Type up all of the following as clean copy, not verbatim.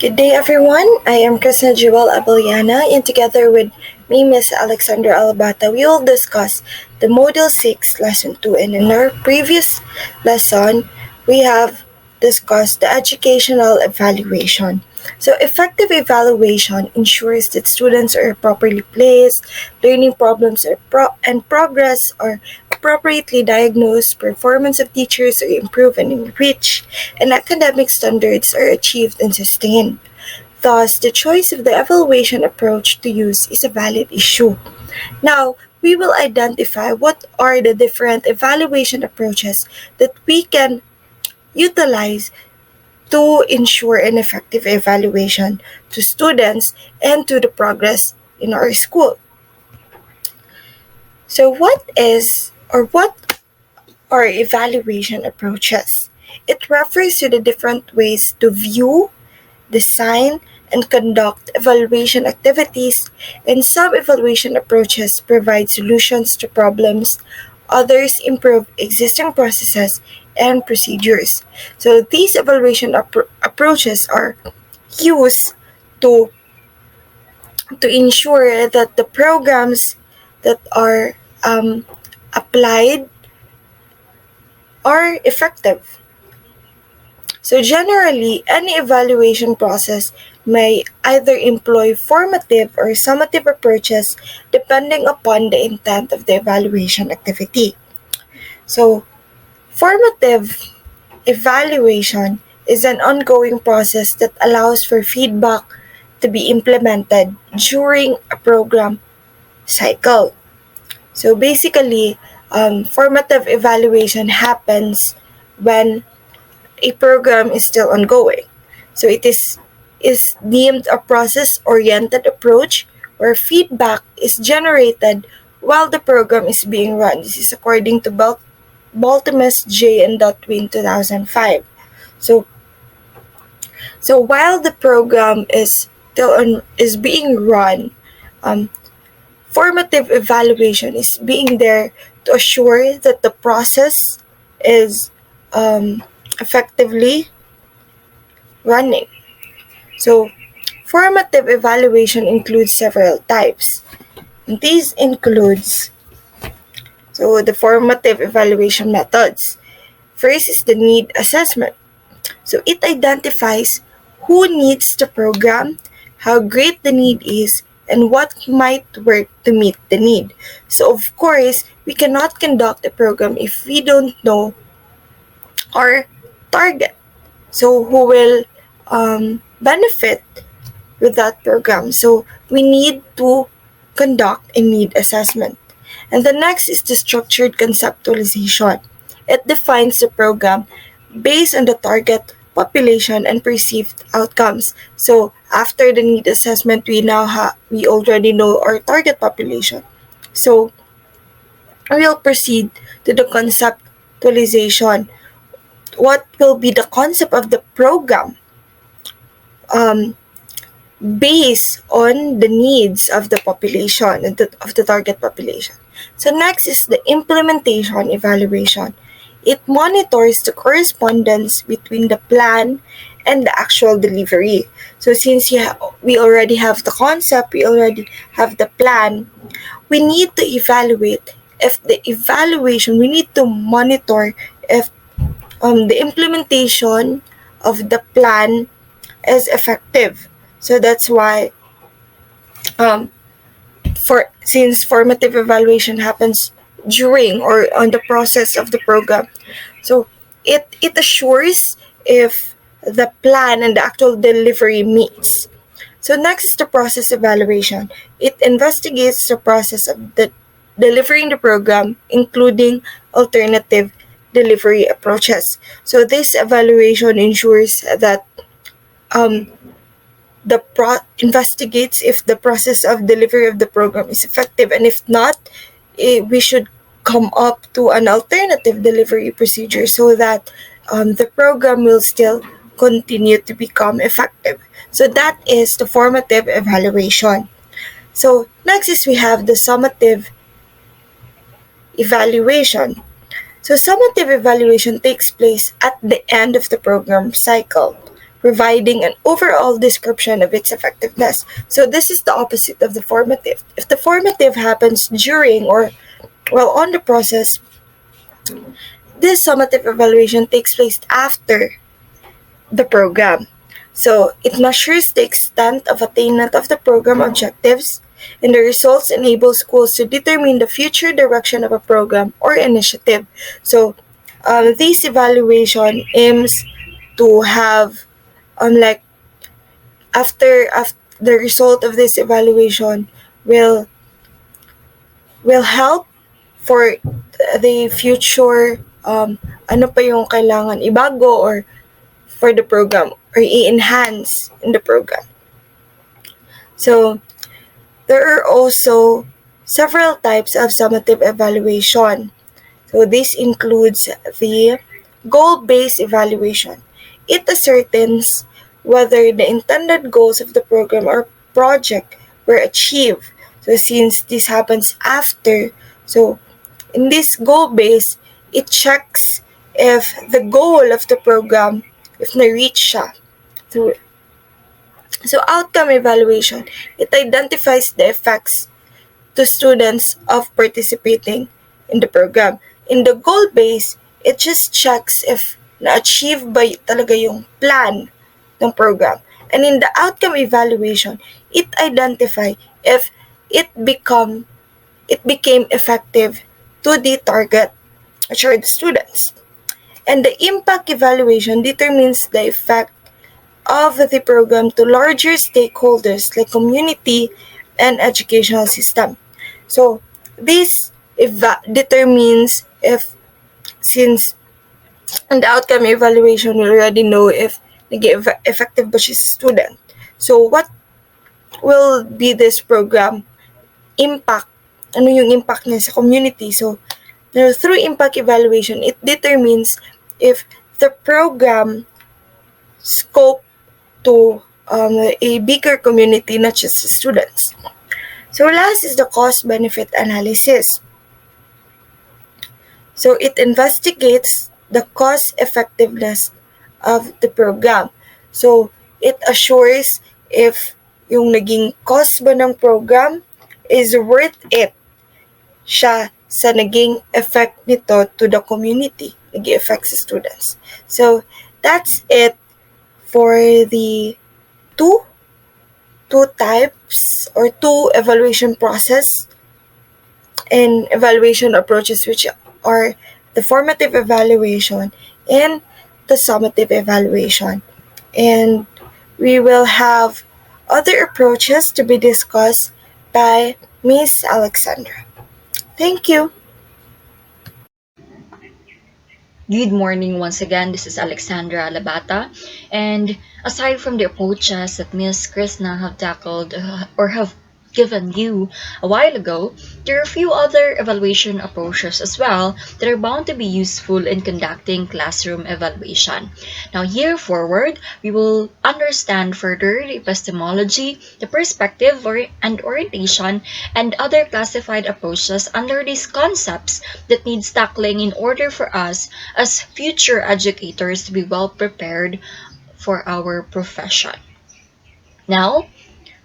Good day, everyone. I am Krisna Abellana, and together with me, Miss Alexandra Alabata, we will discuss the Module 6, Lesson 2. And in our previous lesson, we have discussed the educational evaluation. So, effective evaluation ensures that students are properly placed, learning problems and progress are appropriately diagnosed, performance of teachers are improved and enriched, and academic standards are achieved and sustained. Thus, the choice of the evaluation approach to use is a valid issue. Now, we will identify what are the different evaluation approaches that we can utilize to ensure an effective evaluation to students and to the progress in our school. So, what are evaluation approaches? It refers to the different ways to view, design, and conduct evaluation activities, and some evaluation approaches provide solutions to problems, others improve existing processes and procedures. So these evaluation approaches are used to ensure that the programs that are applied are effective. So generally, any evaluation process may either employ formative or summative approaches depending upon the intent of the evaluation activity. So formative evaluation is an ongoing process that allows for feedback to be implemented during a program cycle. So basically, formative evaluation happens when a program is still ongoing. So it is deemed a process-oriented approach where feedback is generated while the program is being run. This is according to Baltimus J. and Dotwin in 2005. So while the program is being run, um, formative evaluation is being there to assure that the process is effectively running. So, formative evaluation includes several types. These includes the formative evaluation methods. First is the need assessment. So it identifies who needs the program, how great the need is, and what might work to meet the need. So of course, we cannot conduct a program if we don't know our target. So who will benefit with that program. So we need to conduct a need assessment. And the next is the structured conceptualization. It defines the program based on the target population and perceived outcomes. So after the need assessment, we already know our target population. So we'll proceed to the conceptualization. What will be the concept of the program? Based on the needs of the population, of the target population. So next is the implementation evaluation. It monitors the correspondence between the plan and the actual delivery. So since we already have the concept, we already have the plan, we need to evaluate if we need to monitor if the implementation of the plan is effective. So that's why since formative evaluation happens during or on the process of the program, so it assures if the plan and the actual delivery meets. So next is the process evaluation. It investigates the process of the delivering the program, including alternative delivery approaches. So this evaluation ensures that investigates if the process of delivery of the program is effective, and if not, we should come up to an alternative delivery procedure so that the program will still continue to become effective. So that is the formative evaluation. So next is we have the summative evaluation. So summative evaluation takes place at the end of the program cycle, providing an overall description of its effectiveness. So this is the opposite of the formative. If the formative happens during or while on the process, this summative evaluation takes place after the program. So it measures the extent of attainment of the program objectives, and the results enable schools to determine the future direction of a program or initiative. So this evaluation aims to have like after the result of this evaluation will help for the future ano pa yung kailangan ibago or for the program or i-enhance in the program. So there are also several types of summative evaluation. So this includes the goal-based evaluation. It ascertains whether the intended goals of the program or project were achieved. So since this happens after, so in this goal-based, it checks if the goal of the program, if na-reach siya. So outcome evaluation, it identifies the effects to students of participating in the program. In the goal-based, it just checks if na-achieve ba talaga yung plan ng program. And in the outcome evaluation, it identifies if it became effective to the target, which are the students. And the impact evaluation determines the effect of the program to larger stakeholders like community and educational system. So this determines if, since in the outcome evaluation, we already know if naging effective ba siya sa student. So what will be this program impact? Ano yung impact niya sa community? So through impact evaluation, it determines if the program scope to a bigger community, not just students. So last is the cost-benefit analysis. So it investigates the cost-effectiveness of the program. So it assures if yung naging cost ba ng program is worth it siya sa naging effect nito to the community, naging effect sa students. So that's it for the two types or two evaluation process and evaluation approaches, which are the formative evaluation and the summative evaluation. And we will have other approaches to be discussed by Miss Alexandra. Thank you. Good morning once again. This is Alexandra Alabata. And aside from the approaches that Miss Krisna have tackled or have given you a while ago, there are a few other evaluation approaches as well that are bound to be useful in conducting classroom evaluation. Now, here forward, we will understand further the epistemology, the perspective and orientation, and other classified approaches under these concepts that needs tackling in order for us as future educators to be well prepared for our profession. Now,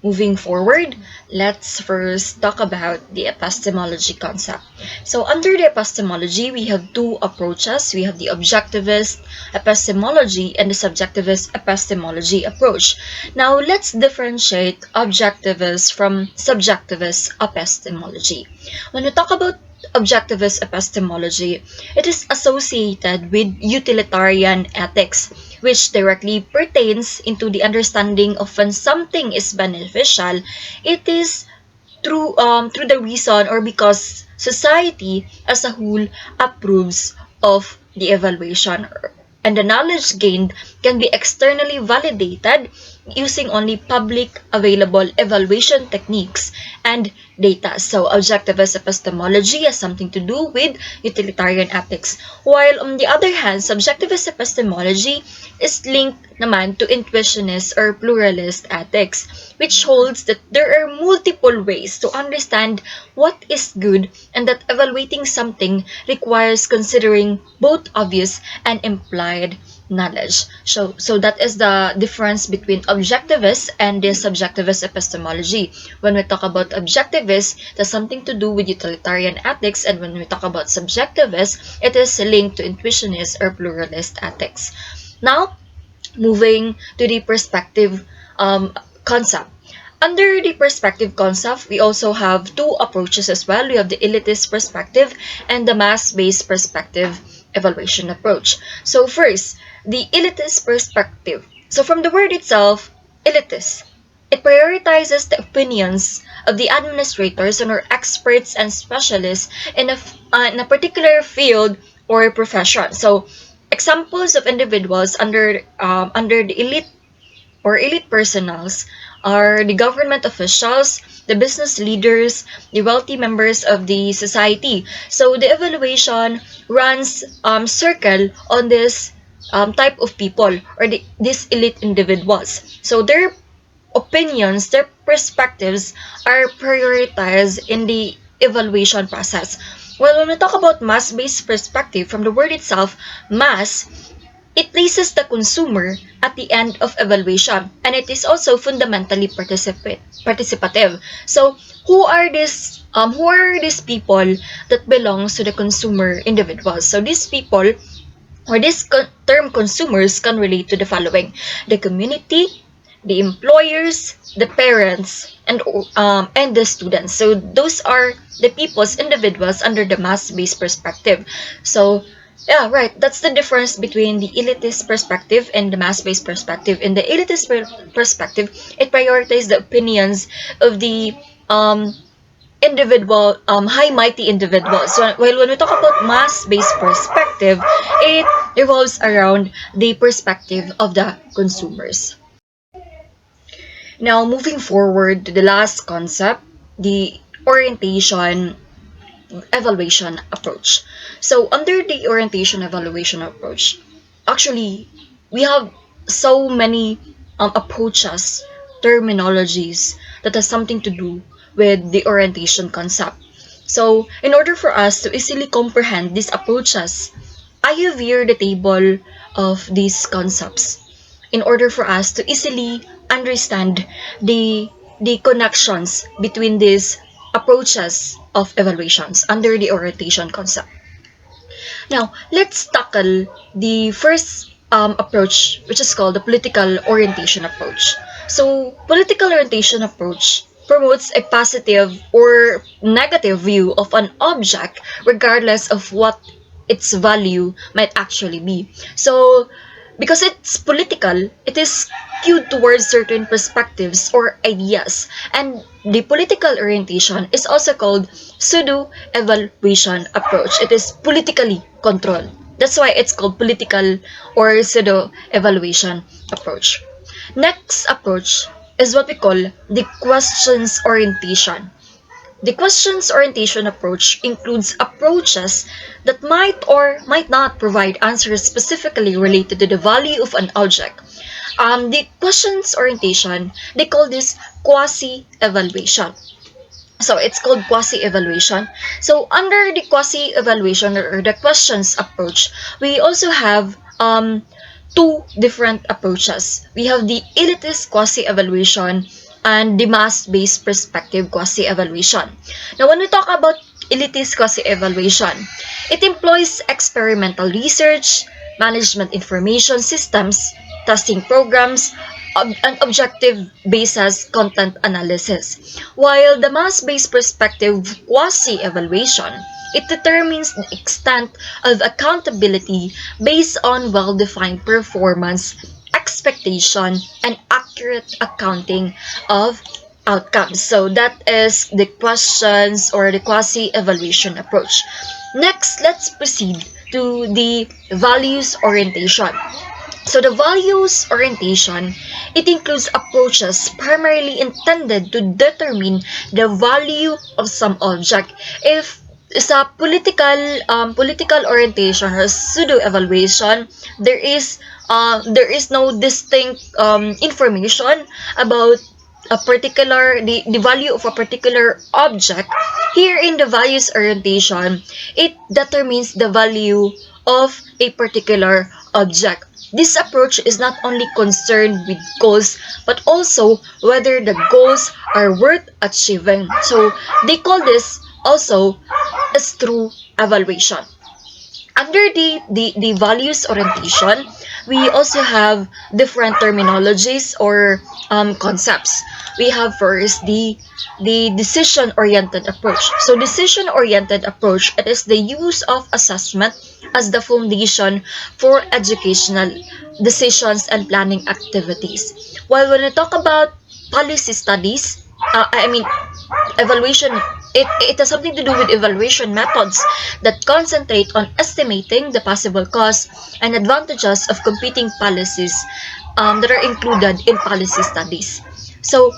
moving forward, let's first talk about the epistemology concept. So under the epistemology, we have two approaches. We have the objectivist epistemology and the subjectivist epistemology approach. Now let's differentiate objectivist from subjectivist epistemology. When we talk about objectivist epistemology, it is associated with utilitarian ethics, which directly pertains into the understanding of when something is beneficial. It is through the reason or because society as a whole approves of the evaluation, and the knowledge gained can be externally validated using only public available evaluation techniques and data. So objectivist epistemology has something to do with utilitarian ethics, while on the other hand, subjectivist epistemology is linked naman to intuitionist or pluralist ethics, which holds that there are multiple ways to understand what is good and that evaluating something requires considering both obvious and implied knowledge. So that is the difference between objectivist and the subjectivist epistemology. When we talk about objectivist, it has something to do with utilitarian ethics, and when we talk about subjectivist, it is linked to intuitionist or pluralist ethics. Now, moving to the perspective concept. Under the perspective concept, we also have two approaches as well. We have the elitist perspective and the mass-based perspective evaluation approach. So first, the elitist perspective. So from the word itself, elitist, it prioritizes the opinions of the administrators and or experts and specialists in a particular field or profession. So examples of individuals under the elite or elite personals are the government officials, the business leaders, the wealthy members of the society. So the evaluation runs circle on this type of people or these elite individuals. So their opinions, their perspectives are prioritized in the evaluation process. Well, when we talk about mass-based perspective, from the word itself, mass, it places the consumer at the end of evaluation, and it is also fundamentally participative. So, who are these people that belongs to the consumer individuals? So, these people or this term consumers can relate to the following: the community, the employers, the parents, and the students. So those are the people's individuals under the mass-based perspective. So yeah, right. That's the difference between the elitist perspective and the mass-based perspective. In the elitist perspective, it prioritizes the opinions of the individual, high mighty individuals. So while when we talk about mass-based perspective, it revolves around the perspective of the consumers. Now, moving forward to the last concept, the orientation evaluation approach. So, under the orientation evaluation approach, actually, we have so many approaches, terminologies that has something to do with the orientation concept. So, in order for us to easily comprehend these approaches, I have here the table of these concepts in order for us to easily understand the connections between these approaches of evaluations under the orientation concept. Now, let's tackle the first approach, which is called the political orientation approach. So, political orientation approach promotes a positive or negative view of an object regardless of what its value might actually be. So, because it's political, it is skewed towards certain perspectives or ideas. And the political orientation is also called pseudo-evaluation approach. It is politically controlled. That's why it's called political or pseudo-evaluation approach. Next approach is what we call the questions orientation. The questions orientation approach includes approaches that might or might not provide answers specifically related to the value of an object. The questions orientation, they call this quasi-evaluation. So it's called quasi-evaluation. So under the quasi-evaluation or the questions approach, we also have two different approaches. We have the elitist quasi-evaluation and the mass-based perspective quasi-evaluation. Now, when we talk about elitist quasi-evaluation, it employs experimental research, management information systems, testing programs, and objective basis content analysis. While the mass-based perspective quasi-evaluation, it determines the extent of accountability based on well-defined performance, expectation, and accurate accounting of outcomes. So that is the questions or the quasi-evaluation approach. Next, let's proceed to the values orientation. So the values orientation, it includes approaches primarily intended to determine the value of some object. If sa political orientation or pseudo evaluation, there is no distinct information about a particular the value of a particular object. Here in the values orientation, it determines the value of a particular object. This approach is not only concerned with goals, but also whether the goals are worth achieving. So they call this also as through evaluation. Under the values orientation, we also have different terminologies or concepts. We have first the decision oriented approach. So decision oriented approach, it is the use of assessment as the foundation for educational decisions and planning activities. While when I talk about policy studies, I mean evaluation, it has something to do with evaluation methods that concentrate on estimating the possible costs and advantages of competing policies that are included in policy studies. So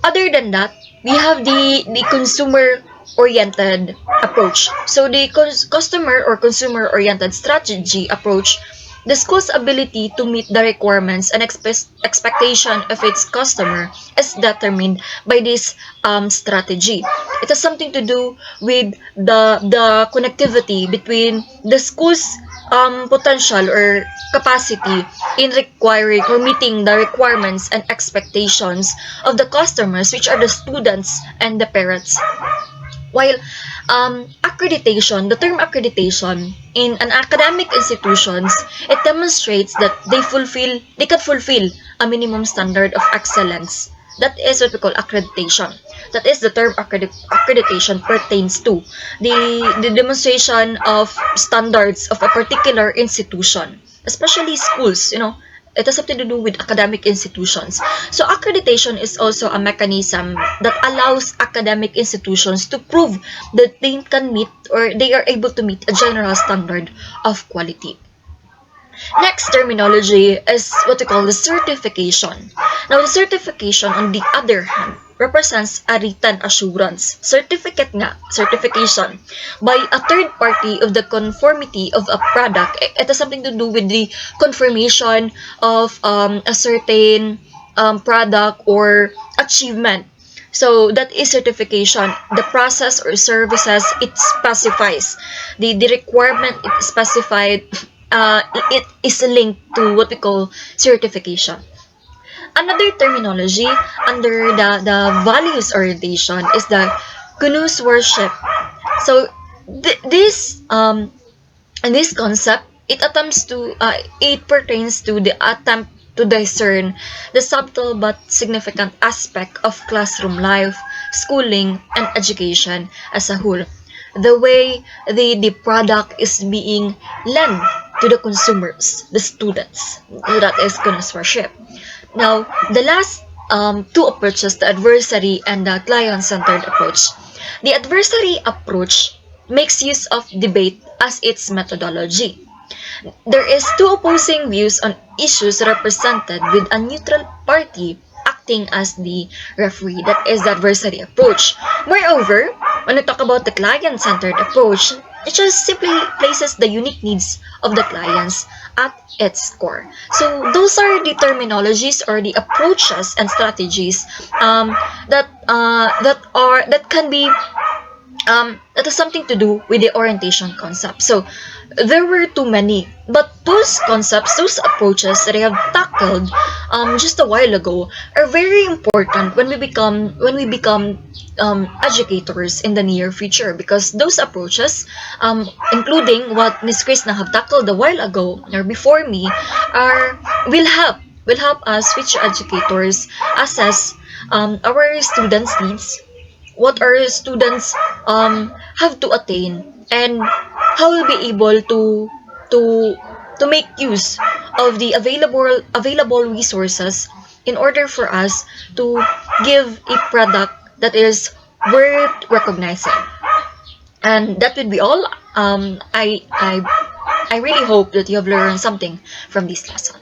other than that, we have the consumer oriented approach. So the customer or consumer oriented strategy approach, the school's ability to meet the requirements and expectation of its customer is determined by this strategy. It has something to do with the connectivity between the school's potential or capacity in requiring or meeting the requirements and expectations of the customers, which are the students and the parents. While accreditation, the term accreditation in an academic institutions, it demonstrates that they can fulfill a minimum standard of excellence. That is what we call accreditation. That is the term accreditation pertains to the demonstration of standards of a particular institution, especially schools. It has something to do with academic institutions. So accreditation is also a mechanism that allows academic institutions to prove that they can meet or they are able to meet a general standard of quality. Next terminology is what we call the certification. Now, the certification, on the other hand, represents a written assurance, certification, by a third party of the conformity of a product. It has something to do with the confirmation of a certain product or achievement. So that is certification. The process or services it specifies. The requirement it specified, it is linked to what we call certification. Another terminology under the values orientation is the Kunus worship. So this concept, it pertains to the attempt to discern the subtle but significant aspect of classroom life, schooling, and education as a whole. The way the product is being lent to the consumers, the students. That is connoisseurship. Now, the last two approaches, the adversary and the client-centered approach. The adversary approach makes use of debate as its methodology. There is two opposing views on issues represented with a neutral party acting as the referee. That is the adversary approach. Moreover, when we talk about the client-centered approach, it just simply places the unique needs of the clients at its core. So those are the terminologies or the approaches and strategies that can be that has something to do with the orientation concept. So there were too many, but those concepts, those approaches that I have tackled just a while ago are very important when we become educators in the near future, because those approaches, including what Miss Krisna have tackled a while ago or before me, are will help us future educators assess our students' needs, what our students have to attain, and how we'll be able to to make use of the available resources in order for us to give a product that is worth recognizing. And that would be all. I really hope that you have learned something from this lesson.